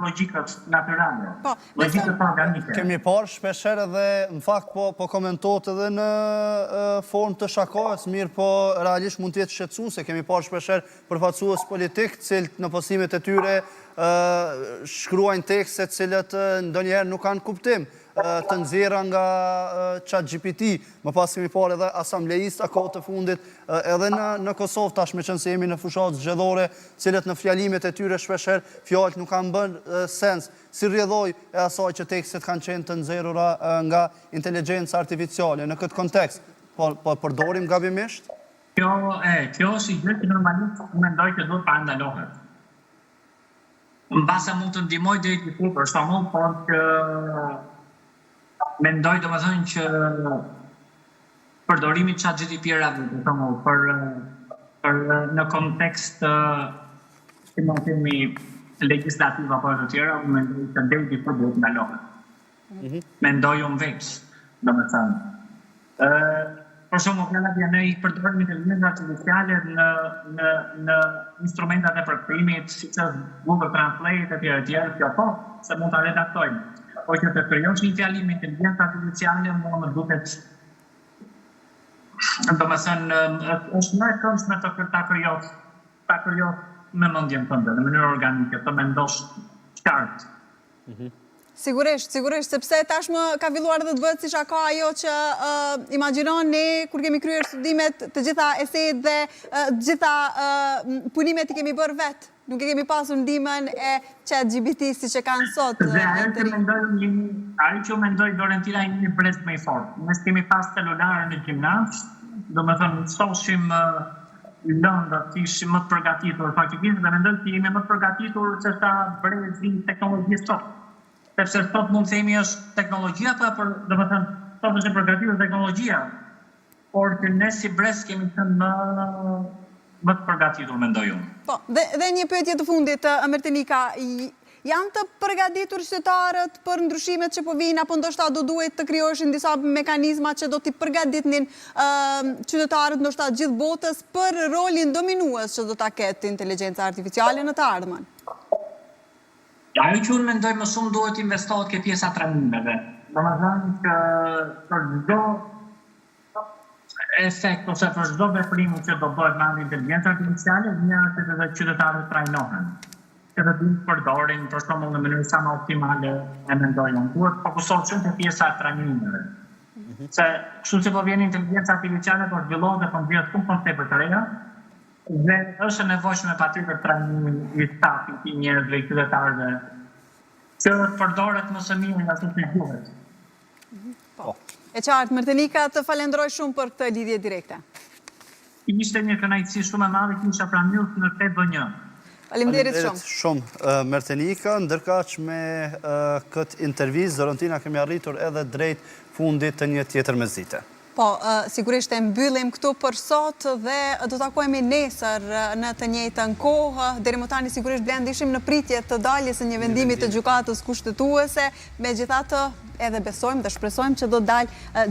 logjikët natyrale, logjikët organike. Kemi parë shpesher edhe, në fakt, po komentohet edhe në formë të shakojës, mirë po realisht mund të jetë shqetësuese. Kemi parë shpesher përfaqësues politik, cilët në postimet e tyre shkruajnë tekste cilët ndonjëherë nuk kanë kuptim të nxjerra nga ChatGPT. Më pas kemi parë edhe asamblejista kohë të fundit edhe në Kosovë, tash me qenë se jemi në fushat zgjedhore, cilët në fjalimet e tyre shpesher fjalët nuk kanë bërë sens. Si rrjedhoj e asaj që tekstet kanë qenë të nxjerrura nga inteligjenca artificiale në këtë kontekst, po përdorim gabimisht? Kjo si gjë që normalisht mendoj që duhet parandalohet. Mbase mund të ndihmoj deri diku për shkakun, por që mendoj domethënë që përdorimi i ChatGPT-rave për në kontekst si mund të themi legjislativ apo të tjera, mendoj që deri diku duhet ndalohet. Mendoj unë veç, domethënë. Për shumë, fjala ne i përdorim inteligjencën artificiale në instrumentat e përkrimit, siç është Google Translate etj. Kjo po, se mund ta redaktojmë. Po që të krijosh një fjalim me inteligjencë artificiale, mua më duket, domethënë, është më e këndshme ta krijosh me mendjen tënde, në mënyrë organike, të mendosh qartë. Sigurisht, sepse tashmë ka filluar dhe të bëhet si shaka ajo që imagjinon ne kur kemi kryer studimet, të gjitha esejet dhe të gjitha punimet i kemi bërë vetë. Nuk e kemi pasur ndihmën e ChatGPT siç e kanë sot. Dhe ajo që mendoj Florentina jemi një brez më i fortë. Ne kemi pas celulare në gjimnaz, domethënë shohim lënda të ishim më të përgatitur faktikisht dhe mendoj që jemi më të përgatitur se sa brezi i teknologjisë sot. Sepse sot mund të themi është teknologjia, domethënë sot është e përgatitur teknologjia, por që ne si brez kemi qenë më të përgatitur, mendoj unë. Po, dhe një pyetje të fundit, Mertenika, janë të përgatitur qytetarët për ndryshimet që po vijnë, apo ndoshta do duhet të krijoheshin disa mekanizma që do t'i përgatitnin qytetarët, ndoshta gjithë botës, për rolin dominues që do ta ketë inteligjenca artificiale në të ardhmen? Ajo që unë mendoj më shumë duhet investohet ke pjesa trajnimeve. Domethënë që për çdo efekt ose për çdo veprim që do bëhet me inteligjencë artificiale, mirë që të qytetarët trajnohen. Që të dinë përdorin për shembull në mënyrë sa më optimale, e mendoj unë. Duhet fokusohet shumë te pjesa e trajnimeve. Se kështu që po vjen inteligjenca artificiale, po zhvillohet dhe po nxjerr shumë koncepte të reja, dhe është e nevojshme patjetër trajnimi i stafit i njerëzve, i qytetarëve, që përdoret më së miri nga ashtu si duhet. E qartë, Mertenika, të falenderoj shumë për këtë lidhje direkte. Ishte një kënaqësi shumë e madhe që isha pranur në 8B1. Faleminderit shumë. Shumë, Mertenika, ndërkaq me këtë intervizë, Zorontina, kemi arritur edhe drejt fundit të një tjetër mesdite. Po, sigurisht e mbyllim këtu për sot dhe do takojmë nesër në të njëjtën kohë. Deri më tani sigurisht Blendi ishim në pritje të daljes së një vendimi të gjykatës kushtetuese, megjithatë edhe besojmë dhe shpresojmë që do dalë